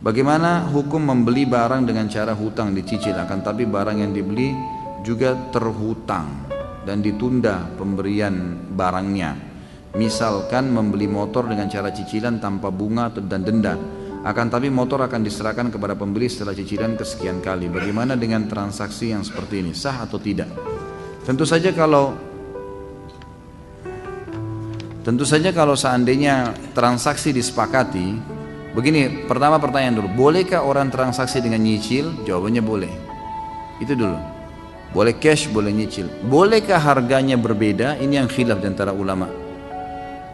Bagaimana hukum membeli barang dengan cara hutang dicicil, akan tapi barang yang dibeli juga terhutang dan ditunda pemberian barangnya. Misalkan membeli motor dengan cara cicilan tanpa bunga dan denda, akan tapi motor akan diserahkan kepada pembeli setelah cicilan kesekian kali. Bagaimana dengan transaksi yang seperti ini, sah atau tidak? Tentu saja kalau seandainya transaksi disepakati. Begini, pertama pertanyaan dulu, bolehkah orang transaksi dengan nyicil? Jawabannya boleh. Itu dulu. Boleh cash, boleh nyicil. Bolehkah harganya berbeda? Ini yang khilaf di antara ulama.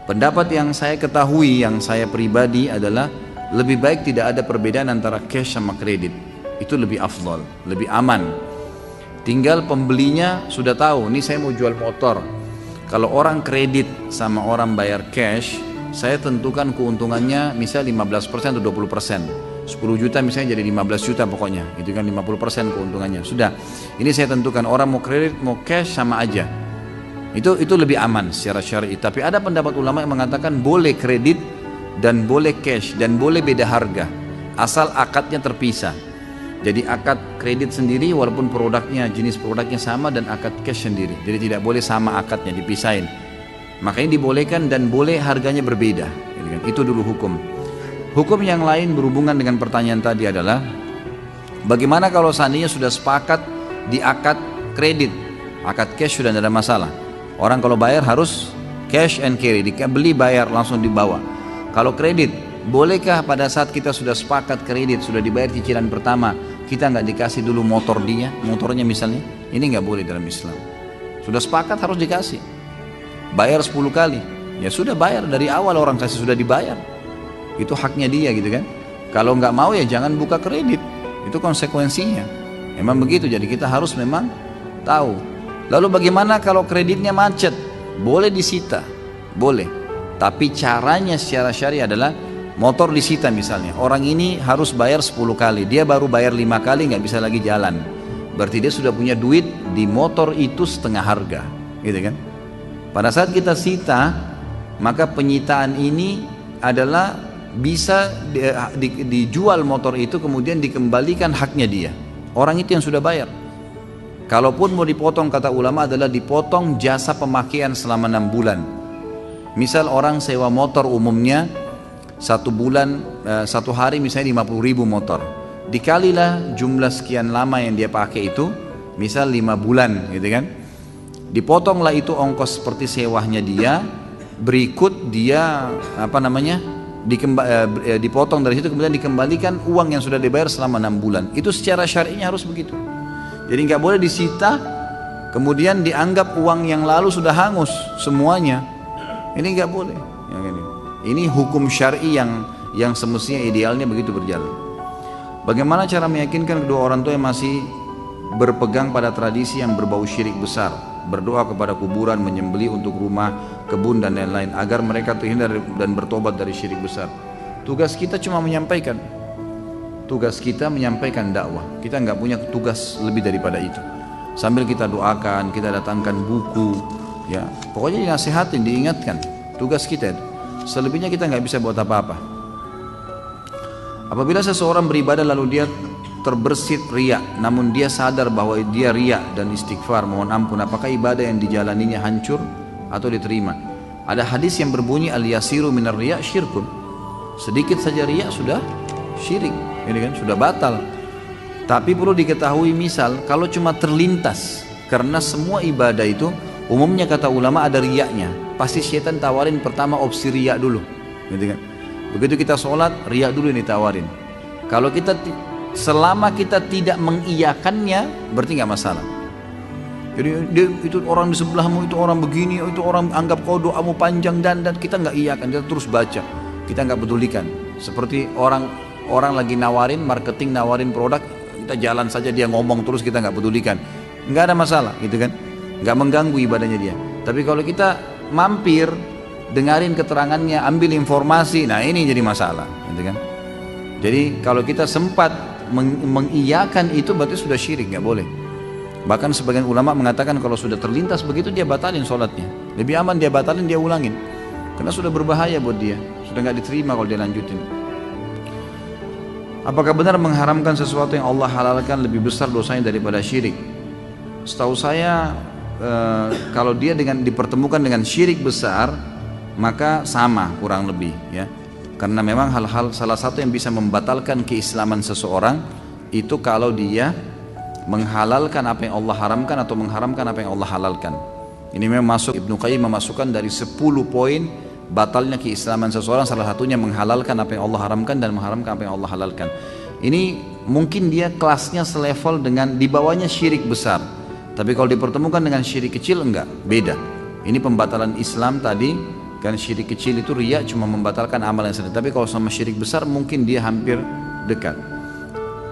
Pendapat yang saya ketahui, yang saya pribadi adalah lebih baik tidak ada perbedaan antara cash sama kredit. Itu lebih afdal, lebih aman. Tinggal pembelinya sudah tahu, ini saya mau jual motor. Kalau orang kredit sama orang bayar cash, saya tentukan keuntungannya misal 15% atau 20%. 10 juta misalnya jadi 15 juta pokoknya, itu kan 50% keuntungannya. Sudah, ini saya tentukan, orang mau kredit mau cash sama aja. Itu lebih aman secara syar'i. Tapi ada pendapat ulama yang mengatakan boleh kredit dan boleh cash dan boleh beda harga, asal akadnya terpisah. Jadi akad kredit sendiri walaupun produknya, jenis produknya sama, dan akad cash sendiri. Jadi tidak boleh sama akadnya, dipisahin. Makanya dibolehkan dan boleh harganya berbeda. Itu dulu hukum. Hukum yang lain berhubungan dengan pertanyaan tadi adalah bagaimana kalau seandainya sudah sepakat di akad kredit, akad cash sudah tidak ada masalah. Orang kalau bayar harus cash and carry, beli bayar langsung dibawa. Kalau kredit, bolehkah pada saat kita sudah sepakat kredit, sudah dibayar cicilan pertama, kita nggak dikasih dulu motornya misalnya? Ini nggak boleh dalam Islam. Sudah sepakat harus dikasih. Bayar 10 kali, ya sudah bayar dari awal, orang kasih sudah dibayar, itu haknya dia gitu kan. Kalau nggak mau ya jangan buka kredit, itu konsekuensinya memang begitu. Jadi kita harus memang tahu. Lalu bagaimana kalau kreditnya macet? Boleh disita, boleh, tapi caranya secara syari adalah motor disita misalnya, orang ini harus bayar 10 kali, dia baru bayar 5 kali, nggak bisa lagi jalan, berarti dia sudah punya duit di motor itu setengah harga gitu kan. Pada saat kita sita, maka penyitaan ini adalah bisa dijual motor itu, kemudian dikembalikan haknya dia, orang itu yang sudah bayar. Kalaupun mau dipotong, kata ulama adalah dipotong jasa pemakaian selama 6 bulan. Misal orang sewa motor umumnya 1 bulan, 1 hari misalnya 50.000 motor, dikalilah jumlah sekian lama yang dia pakai itu, misal 5 bulan gitu kan. Dipotonglah itu ongkos seperti sewanya dia, berikut dia dipotong dari situ, kemudian dikembalikan uang yang sudah dibayar selama 6 bulan. Itu secara syar'inya harus begitu. Jadi nggak boleh disita kemudian dianggap uang yang lalu sudah hangus semuanya. Ini nggak boleh. Ini hukum syar'i yang semestinya idealnya begitu berjalan. Bagaimana cara meyakinkan kedua orang tua yang masih berpegang pada tradisi yang berbau syirik besar, berdoa kepada kuburan, menyembelih untuk rumah, kebun dan lain-lain, agar mereka terhindar dan bertobat dari syirik besar? Tugas kita cuma menyampaikan. Tugas kita menyampaikan dakwah. Kita nggak punya tugas lebih daripada itu. Sambil kita doakan, kita datangkan buku, ya pokoknya dinasihatin, diingatkan. Tugas kita itu. Selebihnya kita nggak bisa buat apa-apa. Apabila seseorang beribadah lalu dia terbersit riya, namun dia sadar bahwa dia riya dan istighfar mohon ampun, apakah ibadah yang dijalaninya hancur atau diterima? Ada hadis yang berbunyi al-yasiru minar riya syirkun, sedikit saja riya sudah syirik, ini kan sudah batal. Tapi perlu diketahui, misal kalau cuma terlintas, karena semua ibadah itu umumnya kata ulama ada riyanya, pasti syaitan tawarin pertama opsi riya dulu gitu kan. Begitu kita sholat, riya dulu yang ditawarin. Kalau kita selama kita tidak mengiyakannya, berarti nggak masalah. Jadi itu orang di sebelahmu, itu orang begini, itu orang anggap kau doamu panjang, dan kita nggak iyakan, kita terus baca, kita nggak pedulikan. Seperti orang lagi nawarin marketing, nawarin produk, kita jalan saja, dia ngomong terus, kita nggak pedulikan, nggak ada masalah gitu kan, nggak mengganggu ibadahnya dia. Tapi kalau kita mampir, dengarin keterangannya, ambil informasi, nah ini jadi masalah gitu kan. Jadi kalau kita sempat mengiyakan itu, berarti sudah syirik, nggak boleh. Bahkan sebagian ulama mengatakan kalau sudah terlintas begitu, dia batalin sholatnya. Lebih aman dia batalin, dia ulangin, karena sudah berbahaya buat dia, sudah nggak diterima kalau dia lanjutin. Apakah benar mengharamkan sesuatu yang Allah halalkan lebih besar dosanya daripada syirik? Setahu saya kalau dia dipertemukan dengan syirik besar, maka sama kurang lebih ya. Karena memang hal-hal salah satu yang bisa membatalkan keislaman seseorang itu kalau dia menghalalkan apa yang Allah haramkan atau mengharamkan apa yang Allah halalkan. Ini memang masuk, Ibnu Qayyim memasukkan dari 10 poin batalnya keislaman seseorang, salah satunya menghalalkan apa yang Allah haramkan dan mengharamkan apa yang Allah halalkan. Ini mungkin dia kelasnya selevel dengan di bawahnya syirik besar, tapi kalau dipertemukan dengan syirik kecil enggak, beda. Ini pembatalan Islam tadi. Kan syirik kecil itu riya, cuma membatalkan amal yang sedang. Tapi kalau sama syirik besar mungkin dia hampir dekat.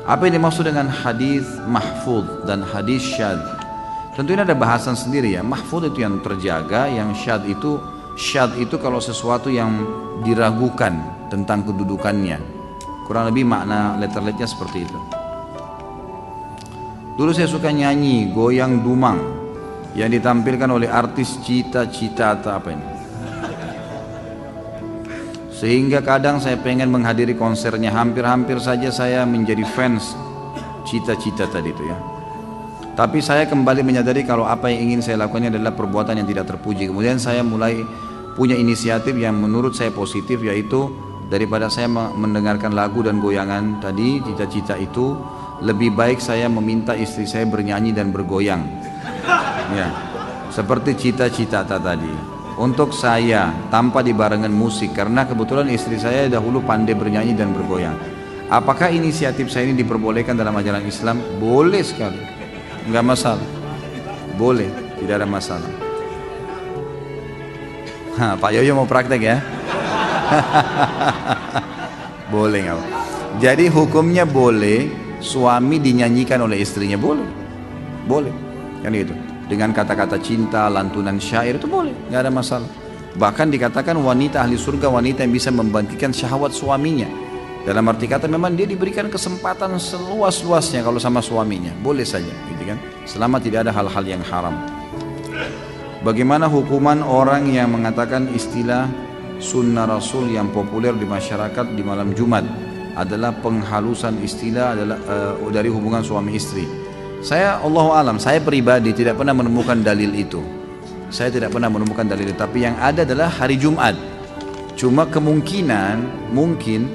Apa yang dimaksud dengan hadis mahfudz dan hadis syadz? Tentu ini ada bahasan sendiri ya. Mahfudz itu yang terjaga, yang syadz itu kalau sesuatu yang diragukan tentang kedudukannya. Kurang lebih makna letterletnya seperti itu. Dulu saya suka nyanyi goyang dumang yang ditampilkan oleh artis Cita-Cita atau apa ini. Sehingga kadang saya pengen menghadiri konsernya, hampir-hampir saja saya menjadi fans Cita-Cita tadi itu ya. Tapi saya kembali menyadari kalau apa yang ingin saya lakukan adalah perbuatan yang tidak terpuji. Kemudian saya mulai punya inisiatif yang menurut saya positif, yaitu daripada saya mendengarkan lagu dan goyangan tadi Cita-Cita itu, lebih baik saya meminta istri saya bernyanyi dan bergoyang ya, seperti Cita-Cita tadi. Untuk saya tanpa dibarengan musik, karena kebetulan istri saya dahulu pandai bernyanyi dan bergoyang. Apakah inisiatif saya ini diperbolehkan dalam ajaran Islam? Boleh sekali, nggak masalah, boleh, tidak ada masalah. Pak Yoyo mau praktek ya? Boleh nggak? Jadi hukumnya boleh suami dinyanyikan oleh istrinya, boleh, boleh, kan itu. Dengan kata-kata cinta, lantunan syair itu boleh, nggak ada masalah. Bahkan dikatakan wanita ahli surga wanita yang bisa membangkitkan syahwat suaminya. Dalam arti kata memang dia diberikan kesempatan seluas-luasnya kalau sama suaminya, boleh saja, gitu kan? Selama tidak ada hal-hal yang haram. Bagaimana hukuman orang yang mengatakan istilah sunnah Rasul yang populer di masyarakat di malam Jumat adalah penghalusan istilah dari hubungan suami istri? Saya Allahu alam, saya pribadi tidak pernah menemukan dalil itu. Saya tidak pernah menemukan dalil itu, tapi yang ada adalah hari Jumat. Cuma kemungkinan mungkin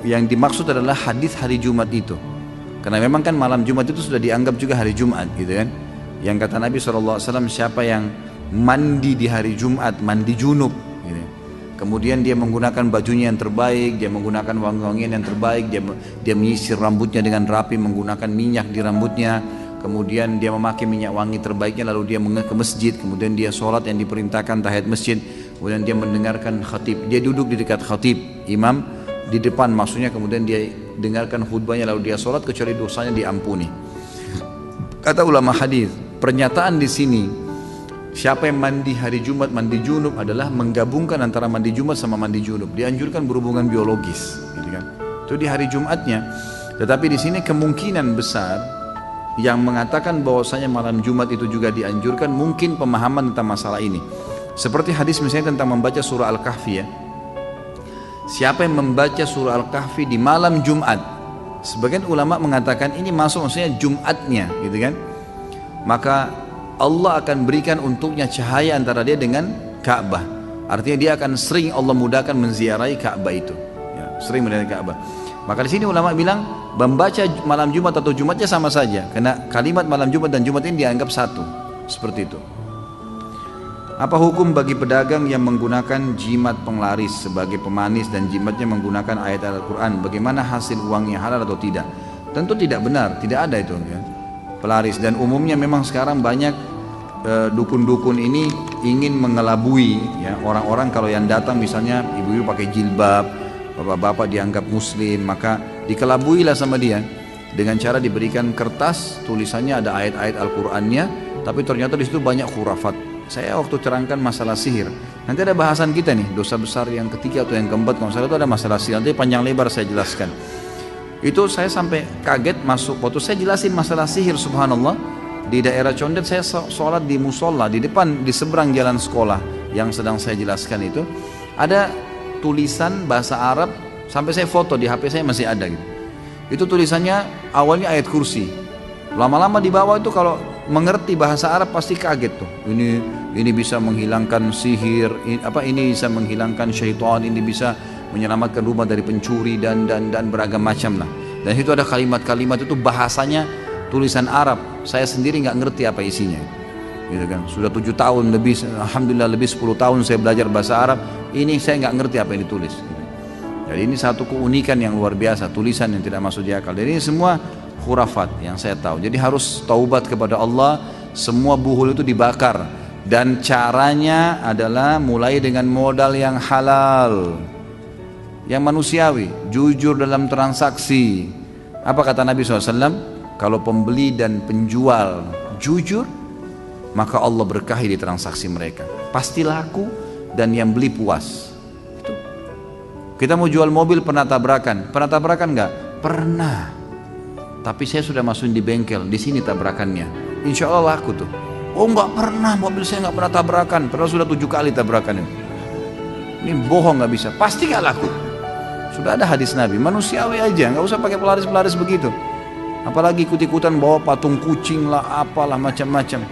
yang dimaksud adalah hadis hari Jumat itu. Karena memang kan malam Jumat itu sudah dianggap juga hari Jumat, gitu kan? Yang kata Nabi SAW, siapa yang mandi di hari Jumat, mandi junub, gitu. Kemudian dia menggunakan bajunya yang terbaik, dia menggunakan wangi-wangian yang terbaik, dia menyisir rambutnya dengan rapi, menggunakan minyak di rambutnya, kemudian dia memakai minyak wangi terbaiknya, lalu dia ke masjid, kemudian dia sholat yang diperintahkan tahiyat masjid, kemudian dia mendengarkan khatib, dia duduk di dekat khatib, imam di depan maksudnya, kemudian dia dengarkan khutbahnya, lalu dia sholat kecuali dosanya diampuni. Kata ulama hadis, pernyataan di sini siapa yang mandi hari Jumat, mandi junub adalah menggabungkan antara mandi Jumat sama mandi junub. Dianjurkan berhubungan biologis, gitu kan? Itu di hari Jumatnya. Tetapi di sini kemungkinan besar yang mengatakan bahwasanya malam Jumat itu juga dianjurkan, mungkin pemahaman tentang masalah ini. Seperti hadis misalnya tentang membaca surah Al-Kahfi ya. Siapa yang membaca surah Al-Kahfi di malam Jumat, sebagian ulama mengatakan ini masuk maksudnya Jumatnya, gitu kan? Maka Allah akan berikan untuknya cahaya antara dia dengan Ka'bah. Artinya dia akan sering Allah mudahkan menziarahi Ka'bah itu. Ya, sering menziarahi Ka'bah. Maka di sini ulama bilang membaca malam Jumat atau Jumatnya sama saja, karena kalimat malam Jumat dan Jumat ini dianggap satu. Seperti itu. Apa hukum bagi pedagang yang menggunakan jimat penglaris sebagai pemanis dan jimatnya menggunakan ayat Al-Quran? Bagaimana hasil uangnya, halal atau tidak? Tentu tidak benar, tidak ada itu ya. Pelaris, dan umumnya memang sekarang banyak dukun-dukun ini ingin mengelabui ya orang-orang. Kalau yang datang misalnya ibu-ibu pakai jilbab, bapak-bapak dianggap muslim, maka dikelabuilah sama dia dengan cara diberikan kertas tulisannya ada ayat-ayat Al-Qur'annya, tapi ternyata di situ banyak khurafat. Saya waktu terangkan masalah sihir, nanti ada bahasan kita nih, dosa besar yang ketiga atau yang keempat kalau salah itu ada masalah sihir, nanti panjang lebar saya jelaskan. Itu saya sampai kaget masuk, waktu saya jelasin masalah sihir, subhanallah, di daerah Condet saya sholat di musola di depan, di seberang jalan sekolah yang sedang saya jelaskan itu ada tulisan bahasa Arab Sampai saya foto di HP saya masih ada gitu. Itu tulisannya awalnya ayat kursi. Lama-lama di bawah itu kalau mengerti bahasa Arab pasti kaget tuh. Ini bisa menghilangkan sihir, ini bisa menghilangkan syaitan, ini bisa menyelamatkan rumah dari pencuri dan beragam macam lah. Dan itu ada kalimat-kalimat itu bahasanya tulisan Arab. Saya sendiri nggak ngerti apa isinya. Gitu kan. Sudah 7 tahun lebih, alhamdulillah lebih 10 tahun saya belajar bahasa Arab. Ini saya nggak ngerti apa yang ditulis. Jadi ini satu keunikan yang luar biasa, tulisan yang tidak masuk di akal. Jadi ini semua khurafat yang saya tahu. Jadi harus taubat kepada Allah. Semua buhul itu dibakar. Dan caranya adalah mulai dengan modal yang halal, yang manusiawi, jujur dalam transaksi. Apa kata Nabi SAW? Kalau pembeli dan penjual jujur, maka Allah berkahi di transaksi mereka. Pasti laku dan yang beli puas. Itu. Kita mau jual mobil pernah tabrakan nggak? Pernah. Tapi saya sudah masukin di bengkel, di sini tabrakannya. Insya Allah laku tuh. Oh nggak pernah, mobil saya nggak pernah tabrakan. Padahal sudah 7 kali tabrakan ini. Ini bohong nggak bisa, pasti nggak laku. Sudah ada hadis Nabi, manusiawi aja, nggak usah pakai pelaris-pelaris begitu. Apalagi ikut-ikutan bawa patung kucing lah, apalah macam-macam.